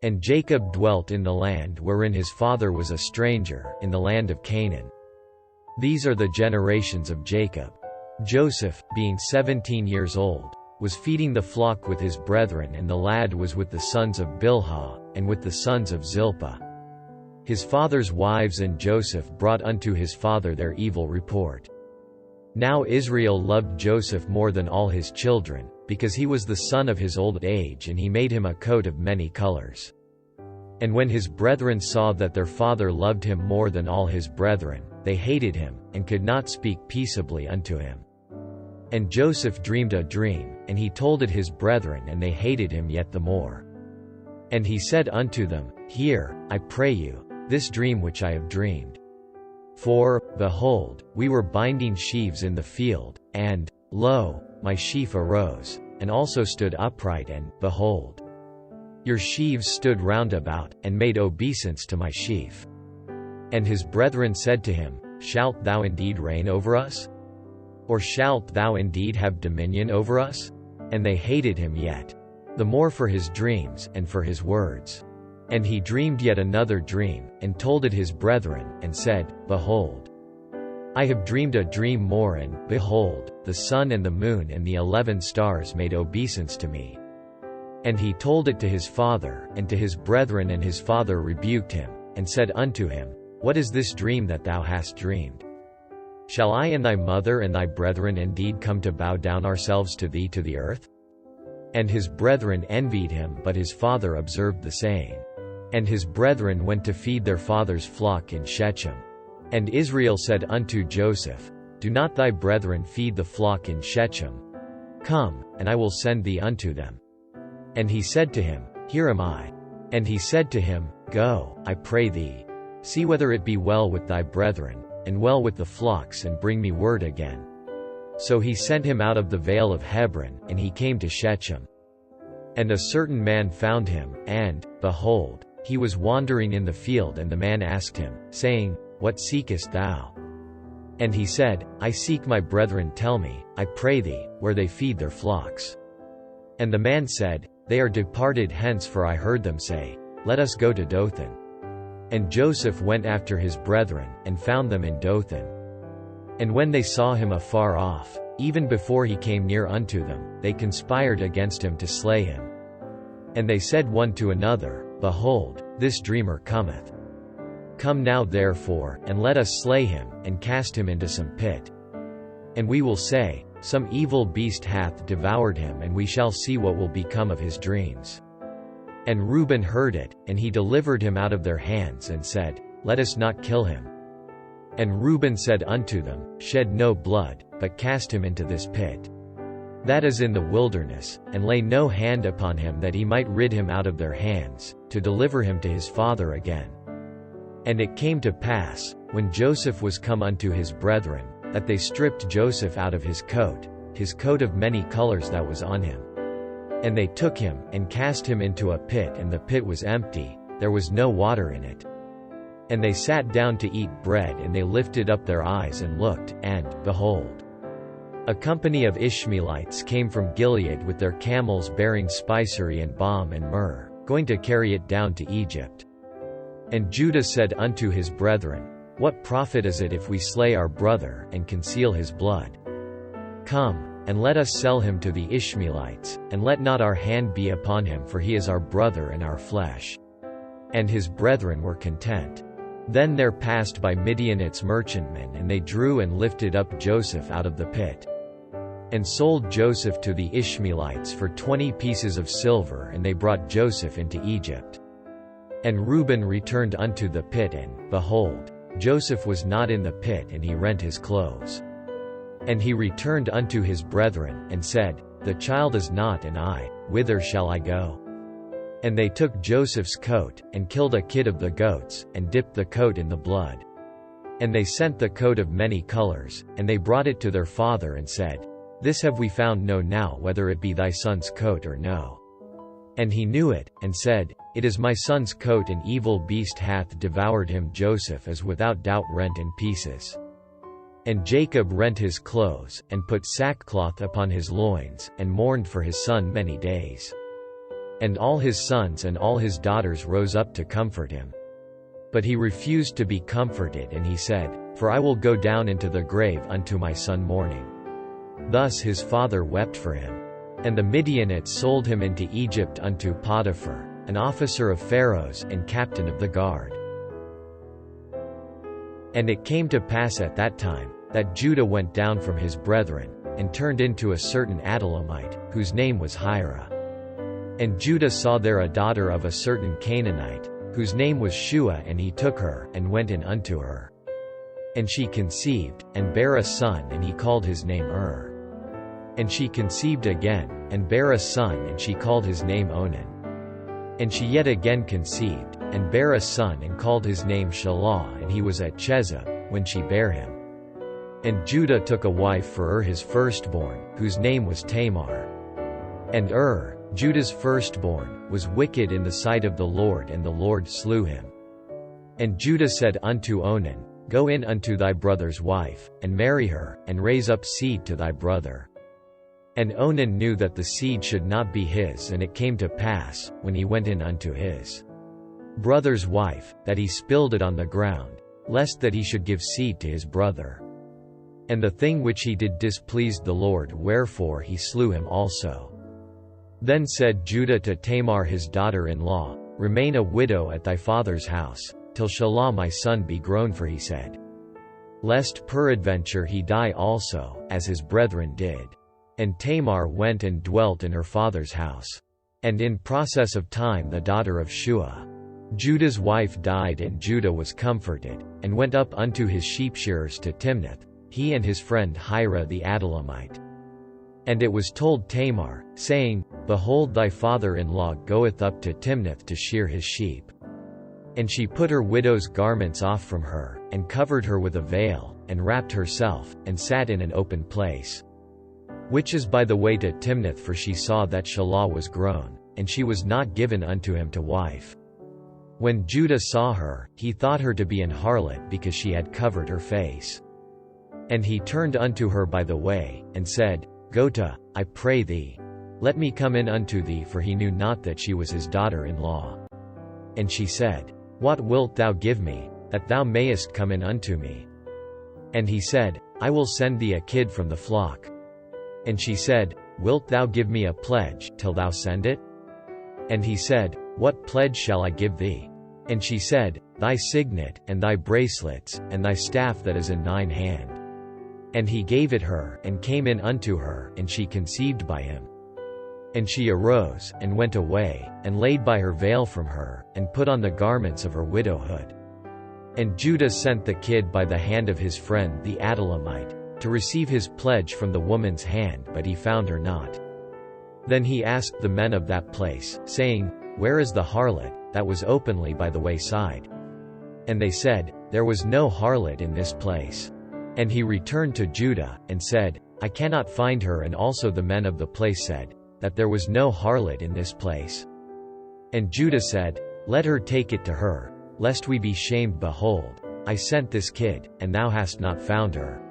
And Jacob dwelt in the land wherein his father was a stranger, in the land of Canaan. These are the generations of Jacob. Joseph, being 17 years old, was feeding the flock with his brethren, and the lad was with the sons of Bilhah, and with the sons of Zilpah. His father's wives and Joseph brought unto his father their evil report. Now Israel loved Joseph more than all his children, because he was the son of his old age, and he made him a coat of many colors. And when his brethren saw that their father loved him more than all his brethren, they hated him, and could not speak peaceably unto him. And Joseph dreamed a dream, and he told it his brethren, and they hated him yet the more. And he said unto them, Hear, I pray you, this dream which I have dreamed. For, behold, we were binding sheaves in the field, and, lo, my sheaf arose, and also stood upright, and, behold, your sheaves stood round about, and made obeisance to my sheaf. And his brethren said to him, Shalt thou indeed reign over us? Or shalt thou indeed have dominion over us? And they hated him yet the more for his dreams, and for his words. And he dreamed yet another dream, and told it his brethren, and said, Behold, I have dreamed a dream more, and, behold, the sun and the moon and the 11 stars made obeisance to me. And he told it to his father, and to his brethren, and his father rebuked him, and said unto him, What is this dream that thou hast dreamed? Shall I and thy mother and thy brethren indeed come to bow down ourselves to thee to the earth? And his brethren envied him, but his father observed the saying. And his brethren went to feed their father's flock in Shechem. And Israel said unto Joseph, Do not thy brethren feed the flock in Shechem? Come, and I will send thee unto them. And he said to him, Here am I. And he said to him, Go, I pray thee. See whether it be well with thy brethren, and well with the flocks, and bring me word again. So he sent him out of the vale of Hebron, and he came to Shechem. And a certain man found him, and, behold, he was wandering in the field, and the man asked him, saying, What seekest thou? And he said, I seek my brethren, tell me, I pray thee, where they feed their flocks. And the man said, They are departed hence, for I heard them say, Let us go to Dothan. And Joseph went after his brethren, and found them in Dothan. And when they saw him afar off, even before he came near unto them, they conspired against him to slay him. And they said one to another, Behold, this dreamer cometh. Come now therefore, and let us slay him, and cast him into some pit. And we will say, Some evil beast hath devoured him, and we shall see what will become of his dreams. And Reuben heard it, and he delivered him out of their hands, and said, Let us not kill him. And Reuben said unto them, Shed no blood, but cast him into this pit, that is in the wilderness, and lay no hand upon him, that he might rid him out of their hands, to deliver him to his father again. And it came to pass, when Joseph was come unto his brethren, that they stripped Joseph out of his coat of many colors that was on him. And they took him, and cast him into a pit, and the pit was empty, there was no water in it. And they sat down to eat bread, and they lifted up their eyes and looked, and, behold, a company of Ishmaelites came from Gilead with their camels bearing spicery and balm and myrrh, going to carry it down to Egypt. And Judah said unto his brethren, What profit is it if we slay our brother, and conceal his blood? Come, and let us sell him to the Ishmaelites, and let not our hand be upon him, for he is our brother and our flesh. And his brethren were content. Then there passed by Midianites merchantmen, and they drew and lifted up Joseph out of the pit, and sold Joseph to the Ishmaelites for 20 pieces of silver, and they brought Joseph into Egypt. And Reuben returned unto the pit, and, behold, Joseph was not in the pit, and he rent his clothes. And he returned unto his brethren, and said, The child is not, and I, whither shall I go? And they took Joseph's coat, and killed a kid of the goats, and dipped the coat in the blood. And they sent the coat of many colors, and they brought it to their father, and said, This have we found, know now whether it be thy son's coat or no. And he knew it, and said, It is my son's coat, an evil beast hath devoured him. Joseph is without doubt rent in pieces. And Jacob rent his clothes, and put sackcloth upon his loins, and mourned for his son many days. And all his sons and all his daughters rose up to comfort him. But he refused to be comforted, and he said, For I will go down into the grave unto my son mourning. Thus his father wept for him. And the Midianites sold him into Egypt unto Potiphar, an officer of Pharaoh's and captain of the guard. And it came to pass at that time, that Judah went down from his brethren, and turned into a certain Adullamite, whose name was Hira. And Judah saw there a daughter of a certain Canaanite, whose name was Shua, and he took her, and went in unto her. And she conceived, and bare a son, and he called his name And she conceived again, and bare a son, and she called his name Onan. And she yet again conceived, and bare a son, and called his name Shelah, and he was at Chezib, when she bare him. And Judah took a wife for his firstborn, whose name was Tamar. And Judah's firstborn, was wicked in the sight of the Lord, and the Lord slew him. And Judah said unto Onan, Go in unto thy brother's wife, and marry her, and raise up seed to thy brother. And Onan knew that the seed should not be his, and it came to pass, when he went in unto his brother's wife, that he spilled it on the ground, lest that he should give seed to his brother. And the thing which he did displeased the Lord, wherefore he slew him also. Then said Judah to Tamar his daughter-in-law, Remain a widow at thy father's house, till Shelah my son be grown, for he said, Lest peradventure he die also, as his brethren did. And Tamar went and dwelt in her father's house. And in process of time the daughter of Shua, Judah's wife, died, and Judah was comforted, and went up unto his sheepshearers to Timnath, he and his friend Hira the Adullamite. And it was told Tamar, saying, Behold, thy father-in-law goeth up to Timnath to shear his sheep. And she put her widow's garments off from her, and covered her with a veil, and wrapped herself, and sat in an open place, which is by the way to Timnath, for she saw that Shelah was grown, and she was not given unto him to wife. When Judah saw her, he thought her to be an harlot, because she had covered her face. And he turned unto her by the way, and said, Go to, I pray thee. Let me come in unto thee, for he knew not that she was his daughter-in-law. And she said, What wilt thou give me, that thou mayest come in unto me? And he said, I will send thee a kid from the flock. And she said, Wilt thou give me a pledge, till thou send it? And he said, What pledge shall I give thee? And she said, Thy signet, and thy bracelets, and thy staff that is in thine hand. And he gave it her, and came in unto her, and she conceived by him. And she arose, and went away, and laid by her veil from her, and put on the garments of her widowhood. And Judah sent the kid by the hand of his friend the Adullamite, to receive his pledge from the woman's hand, but he found her not. Then he asked the men of that place, saying, Where is the harlot, that was openly by the wayside? And they said, There was no harlot in this place. And he returned to Judah, and said, I cannot find her. And also the men of the place said, that there was no harlot in this place. And Judah said, Let her take it to her, lest we be shamed. Behold, I sent this kid, and thou hast not found her.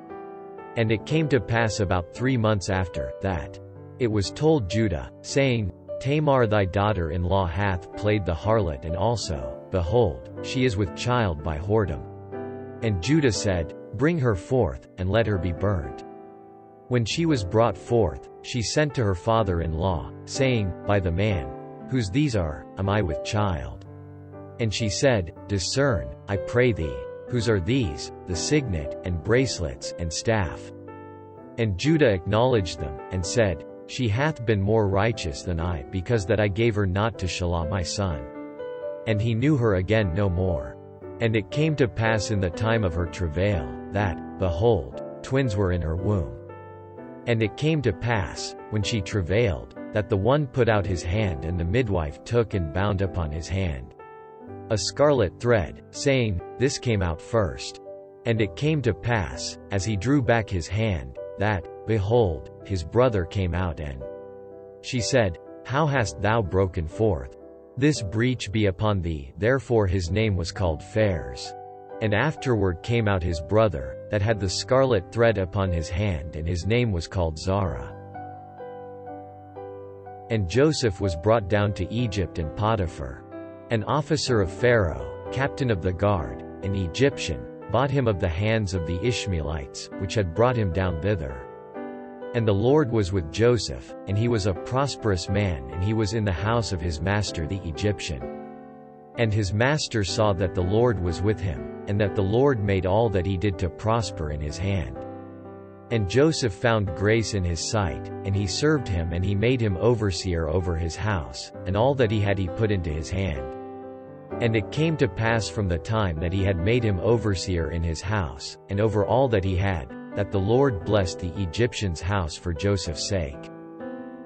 And it came to pass about 3 months after that, it was told Judah, saying, Tamar thy daughter-in-law hath played the harlot, and also, behold, she is with child by whoredom. And Judah said, Bring her forth, and let her be burnt. When she was brought forth, she sent to her father-in-law, saying, By the man, whose these are, am I with child? And she said, Discern, I pray thee, whose are these, the signet, and bracelets, and staff? And Judah acknowledged them, and said, She hath been more righteous than I, because that I gave her not to Shelah my son. And he knew her again no more. And it came to pass in the time of her travail, that, behold, twins were in her womb. And it came to pass, when she travailed, that the one put out his hand, and the midwife took and bound upon his hand a scarlet thread, saying, This came out first. And it came to pass, as he drew back his hand, that, behold, his brother came out. And she said, How hast thou broken forth? This breach be upon thee. Therefore his name was called Phares. And afterward came out his brother, that had the scarlet thread upon his hand, and his name was called Zara. And Joseph was brought down to Egypt, and Potiphar, an officer of Pharaoh, captain of the guard, an Egyptian, bought him of the hands of the Ishmaelites, which had brought him down thither. And the Lord was with Joseph, and he was a prosperous man, and he was in the house of his master the Egyptian. And his master saw that the Lord was with him, and that the Lord made all that he did to prosper in his hand. And Joseph found grace in his sight, and he served him, and he made him overseer over his house, and all that he had he put into his hand. And it came to pass from the time that he had made him overseer in his house, and over all that he had, that the Lord blessed the Egyptian's house for Joseph's sake.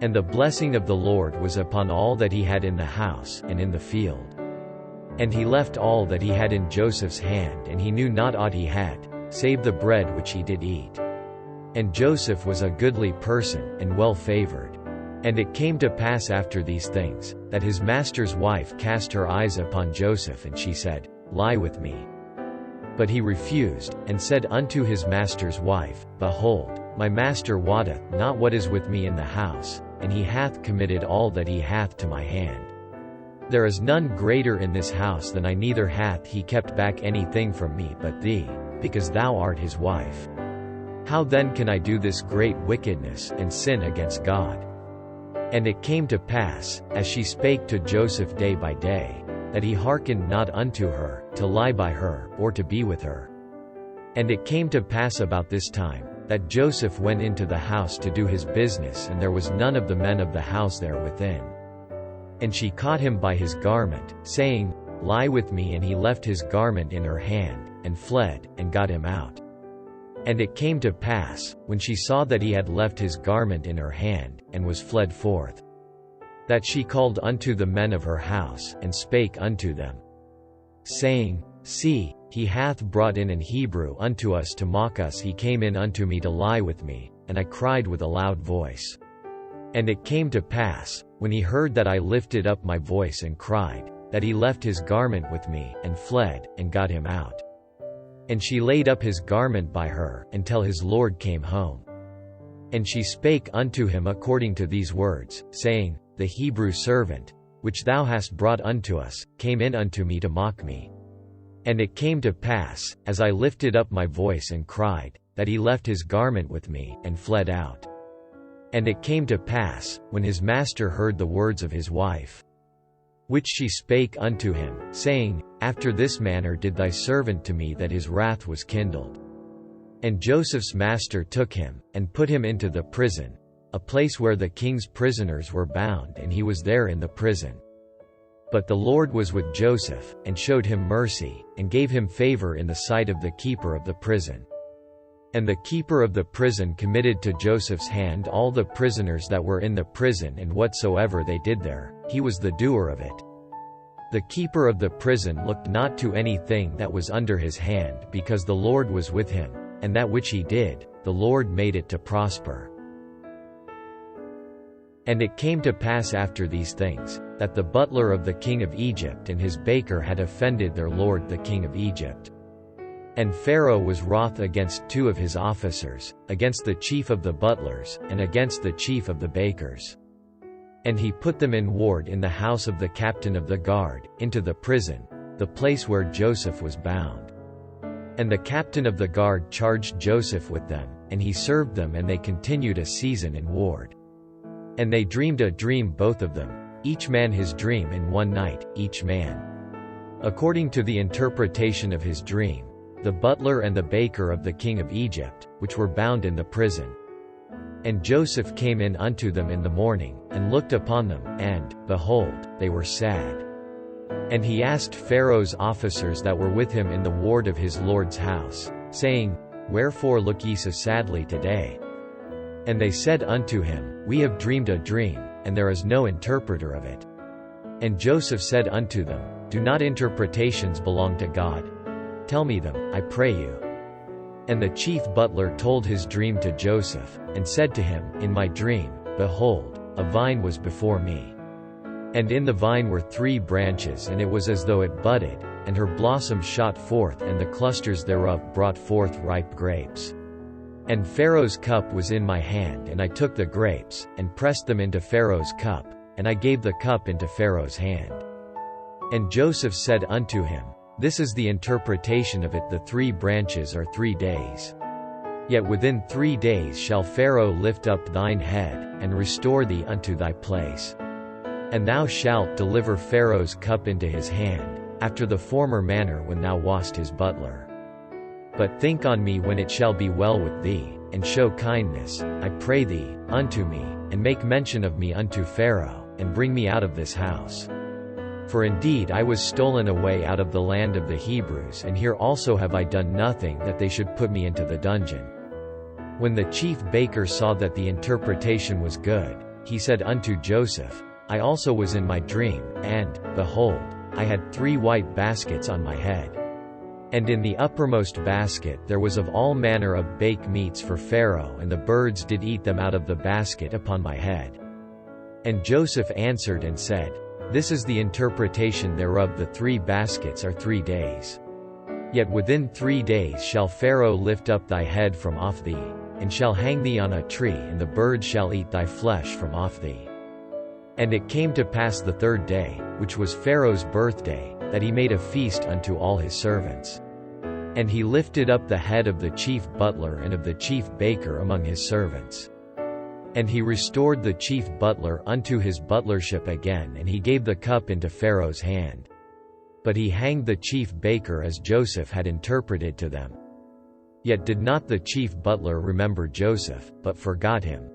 And the blessing of the Lord was upon all that he had in the house and in the field. And he left all that he had in Joseph's hand, and he knew not aught he had, save the bread which he did eat. And Joseph was a goodly person, and well favored. And it came to pass after these things, that his master's wife cast her eyes upon Joseph, and she said, Lie with me. But he refused, and said unto his master's wife, Behold, my master wotteth not what is with me in the house, and he hath committed all that he hath to my hand. There is none greater in this house than I, neither hath he kept back anything from me but thee, because thou art his wife. How then can I do this great wickedness, and sin against God? And it came to pass, as she spake to Joseph day by day, that he hearkened not unto her, to lie by her, or to be with her. And it came to pass about this time, that Joseph went into the house to do his business, and there was none of the men of the house there within. And she caught him by his garment, saying, Lie with me. And he left his garment in her hand, and fled, and got him out. And it came to pass, when she saw that he had left his garment in her hand, and was fled forth, that she called unto the men of her house, and spake unto them, saying, See, he hath brought in an Hebrew unto us to mock us. He came in unto me to lie with me, and I cried with a loud voice. And it came to pass, when he heard that I lifted up my voice and cried, that he left his garment with me, and fled, and got him out. And she laid up his garment by her, until his lord came home. And she spake unto him according to these words, saying, The Hebrew servant, which thou hast brought unto us, came in unto me to mock me. And it came to pass, as I lifted up my voice and cried, that he left his garment with me, and fled out. And it came to pass, when his master heard the words of his wife, which she spake unto him, saying, After this manner did thy servant to me, that his wrath was kindled. And Joseph's master took him, and put him into the prison, a place where the king's prisoners were bound, and he was there in the prison. But the Lord was with Joseph, and showed him mercy, and gave him favor in the sight of the keeper of the prison. And the keeper of the prison committed to Joseph's hand all the prisoners that were in the prison, and whatsoever they did there, he was the doer of it. The keeper of the prison looked not to anything that was under his hand, because the Lord was with him, and that which he did, the Lord made it to prosper. And it came to pass after these things, that the butler of the king of Egypt and his baker had offended their lord the king of Egypt. And Pharaoh was wroth against two of his officers, against the chief of the butlers, and against the chief of the bakers. And he put them in ward in the house of the captain of the guard, into the prison, the place where Joseph was bound. And the captain of the guard charged Joseph with them, and he served them, and they continued a season in ward. And they dreamed a dream, both of them, each man his dream in one night, each man according to the interpretation of his dream, the butler and the baker of the king of Egypt, which were bound in the prison. And Joseph came in unto them in the morning, and looked upon them, and, behold, they were sad. And he asked Pharaoh's officers that were with him in the ward of his lord's house, saying, Wherefore look ye so sadly today? And they said unto him, We have dreamed a dream, and there is no interpreter of it. And Joseph said unto them, Do not interpretations belong to God? Tell me them, I pray you. And the chief butler told his dream to Joseph, and said to him, In my dream, behold, a vine was before me. And in the vine were 3 branches, and it was as though it budded, and her blossoms shot forth, and the clusters thereof brought forth ripe grapes. And Pharaoh's cup was in my hand, and I took the grapes, and pressed them into Pharaoh's cup, and I gave the cup into Pharaoh's hand. And Joseph said unto him, This is the interpretation of it, the 3 branches are 3 days. Yet within 3 days shall Pharaoh lift up thine head, and restore thee unto thy place. And thou shalt deliver Pharaoh's cup into his hand, after the former manner when thou wast his butler. But think on me when it shall be well with thee, and show kindness, I pray thee, unto me, and make mention of me unto Pharaoh, and bring me out of this house. For indeed I was stolen away out of the land of the Hebrews, and here also have I done nothing that they should put me into the dungeon. When the chief baker saw that the interpretation was good, he said unto Joseph, I also was in my dream, and, behold, I had 3 white baskets on my head. And in the uppermost basket there was of all manner of baked meats for Pharaoh, and the birds did eat them out of the basket upon my head. And Joseph answered and said, This is the interpretation thereof, the 3 baskets are 3 days. Yet within 3 days shall Pharaoh lift up thy head from off thee, and shall hang thee on a tree, and the birds shall eat thy flesh from off thee. And it came to pass the 3rd day, which was Pharaoh's birthday, that he made a feast unto all his servants. And he lifted up the head of the chief butler and of the chief baker among his servants. And he restored the chief butler unto his butlership again, and he gave the cup into Pharaoh's hand. But he hanged the chief baker as Joseph had interpreted to them. Yet did not the chief butler remember Joseph, but forgot him.